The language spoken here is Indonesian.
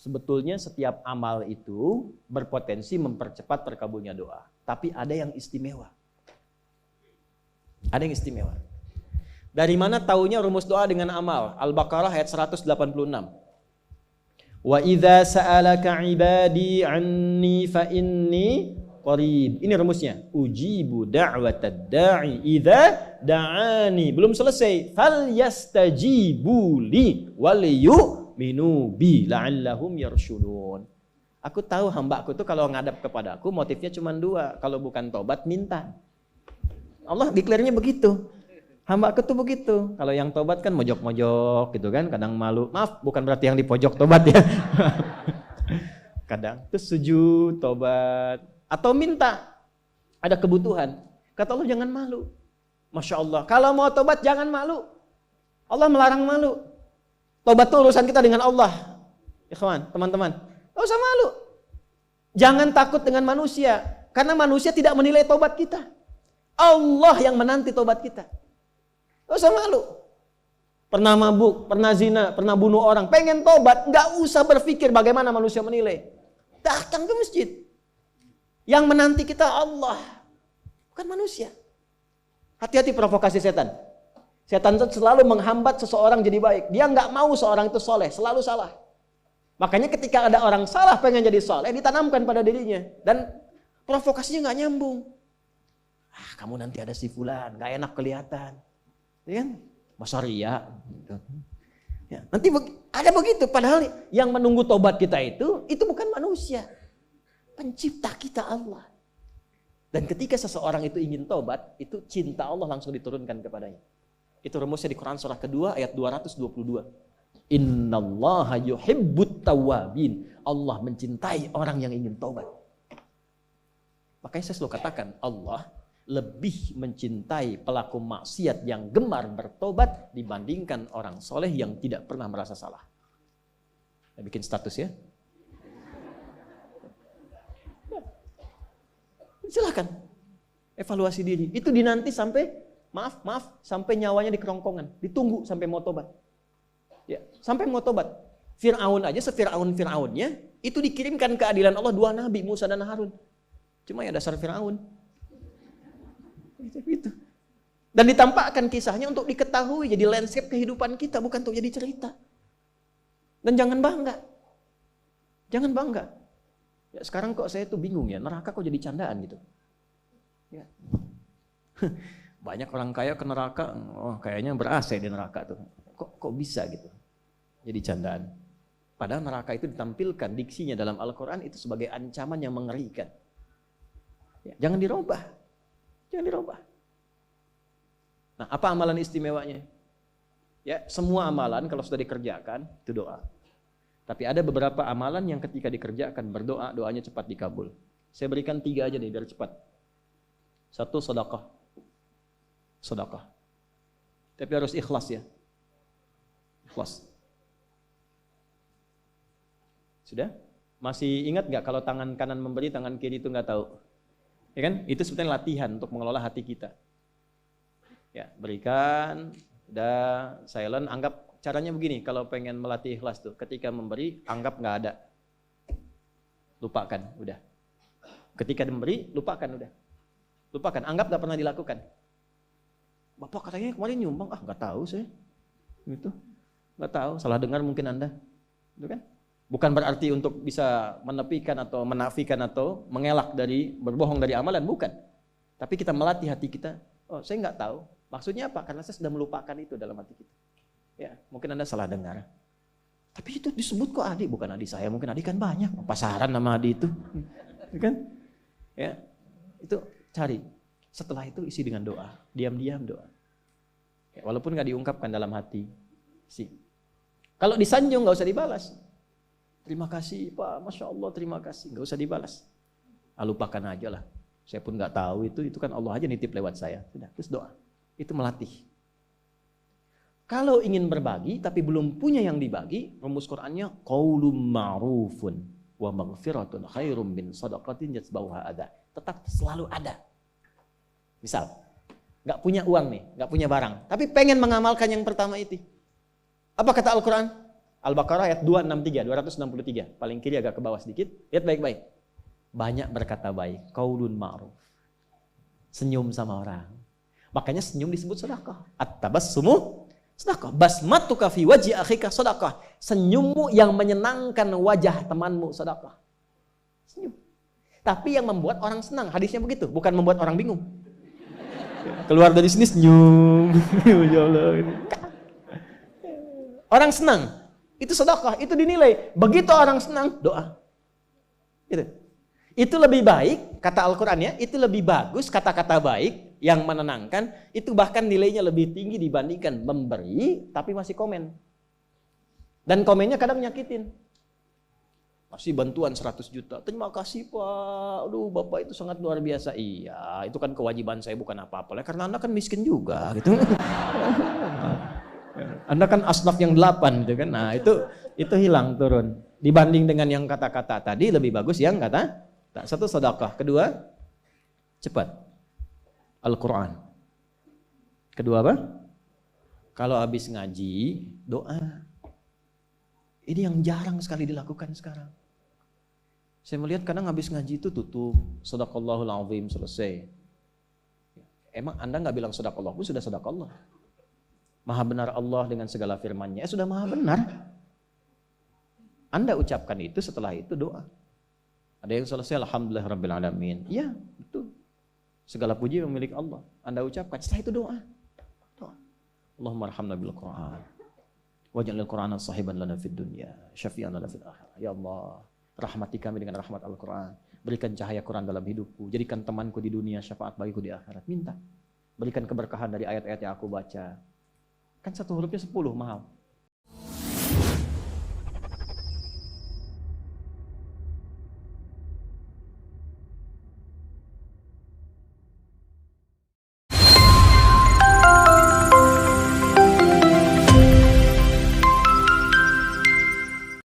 Sebetulnya setiap amal itu berpotensi mempercepat terkabulnya doa. Tapi ada yang istimewa. Ada yang istimewa. Dari mana taunya rumus doa dengan amal? Al-Baqarah ayat 186. Wa idza sa'alaka 'ibadi 'anni fa inni qarib. Ini rumusnya. Ujibu da'watad da'i idza da'ani. Belum selesai. Fal yastajibu li wal minubi la'allahum yarshudun. Aku tahu hambaku tuh kalau ngadap kepada aku motifnya cuma dua. Kalau bukan tobat, minta. Allah declare-nya begitu. Hambaku tuh begitu. Kalau yang tobat kan mojok-mojok gitu kan, kadang malu. Maaf, bukan berarti yang di pojok tobat ya. Kadang tuh sujud, tobat. Atau minta. Ada kebutuhan. Kata Allah jangan malu. Masya Allah. Kalau mau tobat jangan malu. Allah melarang malu. Tobat itu urusan kita dengan Allah. Ikhwan, teman-teman. Gak usah malu. Jangan takut dengan manusia. Karena manusia tidak menilai tobat kita. Allah yang menanti tobat kita. Gak usah malu. Pernah mabuk, pernah zina, pernah bunuh orang. Pengen tobat, gak usah berpikir bagaimana manusia menilai. Datang ke masjid. Yang menanti kita Allah. Bukan manusia. Hati-hati provokasi setan. Setan itu selalu menghambat seseorang jadi baik. Dia nggak mau seorang itu soleh, selalu salah. Makanya ketika ada orang salah pengen jadi soleh, ditanamkan pada dirinya. Dan provokasinya nggak nyambung. Kamu nanti ada si fulan, nggak enak kelihatan. Ya kan? Masa ria. Gitu. Ya, nanti ada begitu. Padahal yang menunggu tobat kita itu bukan manusia. Pencipta kita Allah. Dan ketika seseorang itu ingin tobat, itu cinta Allah langsung diturunkan kepadanya. Itu rumusnya di Quran surah kedua ayat 222. Innallaha yuhibbut tawwabin. Allah mencintai orang yang ingin tobat. Makanya saya selalu katakan Allah lebih mencintai pelaku maksiat yang gemar bertobat dibandingkan orang soleh yang tidak pernah merasa salah. Saya bikin status ya. Silakan evaluasi diri. Itu dinanti sampai Maaf, sampai nyawanya di kerongkongan, ditunggu sampai mau tobat. Ya, sampai mau tobat. Fir'aun aja, se-Fir'aun-Fir'aunnya, itu dikirimkan keadilan Allah 2 nabi, Musa dan Harun. Cuma ya dasar Fir'aun. Itu. Dan ditampakkan kisahnya untuk diketahui, jadi landscape kehidupan kita, bukan untuk jadi cerita. Dan jangan bangga. Jangan bangga. Ya, sekarang kok saya tuh bingung ya, neraka kok jadi candaan gitu. Ya. Banyak orang kaya ke neraka, kayaknya ber-AC di neraka tuh. Kok bisa gitu? Jadi candaan. Padahal neraka itu ditampilkan diksinya dalam Al-Quran itu sebagai ancaman yang mengerikan. Ya, jangan dirubah. Jangan dirubah. Nah, apa amalan istimewanya? Ya, semua amalan kalau sudah dikerjakan itu doa. Tapi ada beberapa amalan yang ketika dikerjakan berdoa, doanya cepat dikabul. Saya berikan 3 aja nih biar cepat. 1, sedekah. Sedekah. Tapi harus ikhlas ya. Ikhlas. Sudah? Masih ingat nggak kalau tangan kanan memberi, tangan kiri itu nggak tahu? Ya kan? Itu sebetulnya latihan untuk mengelola hati kita. Ya, berikan, udah silent, anggap caranya begini, kalau pengen melatih ikhlas tuh, ketika memberi, anggap nggak ada. Lupakan, udah. Ketika memberi, lupakan, udah. Lupakan, anggap nggak pernah dilakukan. Bapak katanya kemarin nyumbang, nggak tahu saya. Gitu. Nggak tahu, salah dengar mungkin Anda. Itu kan? Bukan berarti untuk bisa menepikan atau menafikan atau mengelak dari, berbohong dari amalan, bukan. Tapi kita melatih hati kita, oh saya nggak tahu. Maksudnya apa? Karena saya sudah melupakan itu dalam hati kita. Ya, mungkin Anda salah dengar. Tapi itu disebut kok adik, bukan adik saya, mungkin adik kan banyak. Pasaran nama adik itu. Kan? Ya, itu cari. Setelah itu isi dengan doa, diam-diam doa. Ya, walaupun nggak diungkapkan dalam hati, sih. Kalau disanjung nggak usah dibalas. Terima kasih Pak, Masya Allah, terima kasih, nggak usah dibalas. Lupakan aja lah. Saya pun nggak tahu itu kan Allah aja nitip lewat saya. Sudah, terus doa. Itu melatih. Kalau ingin berbagi tapi belum punya yang dibagi, rumus Qur'annya qaulun ma'rufun wa maghfiratun khairum min shadaqatin yatba'uha adza. Tetap selalu ada. Misal, nggak punya uang nih, nggak punya barang, tapi pengen mengamalkan yang pertama itu. Apa kata Al-Quran? Al-Baqarah ayat 263, paling kiri agak ke bawah sedikit. Lihat baik-baik. Banyak berkata baik, qaulun ma'ruf. Senyum sama orang. Makanya senyum disebut sedekah. At-tabassumu sedekah. Basmatuka fi wajhi akhika sedekah. Senyummu yang menyenangkan wajah temanmu sedekah. Senyum. Tapi yang membuat orang senang, hadisnya begitu, bukan membuat orang bingung. Keluar dari sini senyum. Orang senang, itu sedekah, itu dinilai. Begitu orang senang, doa. Itu lebih baik, kata Al-Quran ya, itu lebih bagus kata-kata baik yang menenangkan, itu bahkan nilainya lebih tinggi dibandingkan memberi tapi masih komen. Dan komennya kadang nyakitin. Kasih bantuan 100 juta, terima kasih Pak, aduh Bapak itu sangat luar biasa. Iya, itu kan kewajiban saya bukan apa-apa, karena Anda kan miskin juga gitu. Anda kan asnaf yang 8 gitu kan, nah itu hilang turun. Dibanding dengan yang kata-kata tadi, lebih bagus yang kata. Satu sedekah, kedua cepat Al-Quran. Kedua apa? Kalau habis ngaji doa. Ini yang jarang sekali dilakukan sekarang. Saya melihat kadang habis ngaji itu tutup Sadaqallahul Azim, selesai. Emang Anda nggak bilang sadaqallah pun sudah sadaqallah. Maha benar Allah dengan segala firman-Nya, sudah maha benar. Anda ucapkan itu, setelah itu doa. Ada yang selesai alhamdulillah rabbil alamin. Iya, betul. Segala puji milik Allah. Anda ucapkan, setelah itu doa. Allahumma arhamna bil Qur'an. Waj'alil Qur'ana sahiban lana fid dunya, syafi'an lana fil akhirah. Ya Allah, rahmati kami dengan rahmat Al-Qur'an. Berikan cahaya Quran dalam hidupku. Jadikan temanku di dunia, syafaat bagiku di akhirat. Minta. Berikan keberkahan dari ayat-ayat yang aku baca. Kan satu hurufnya 10, mahal.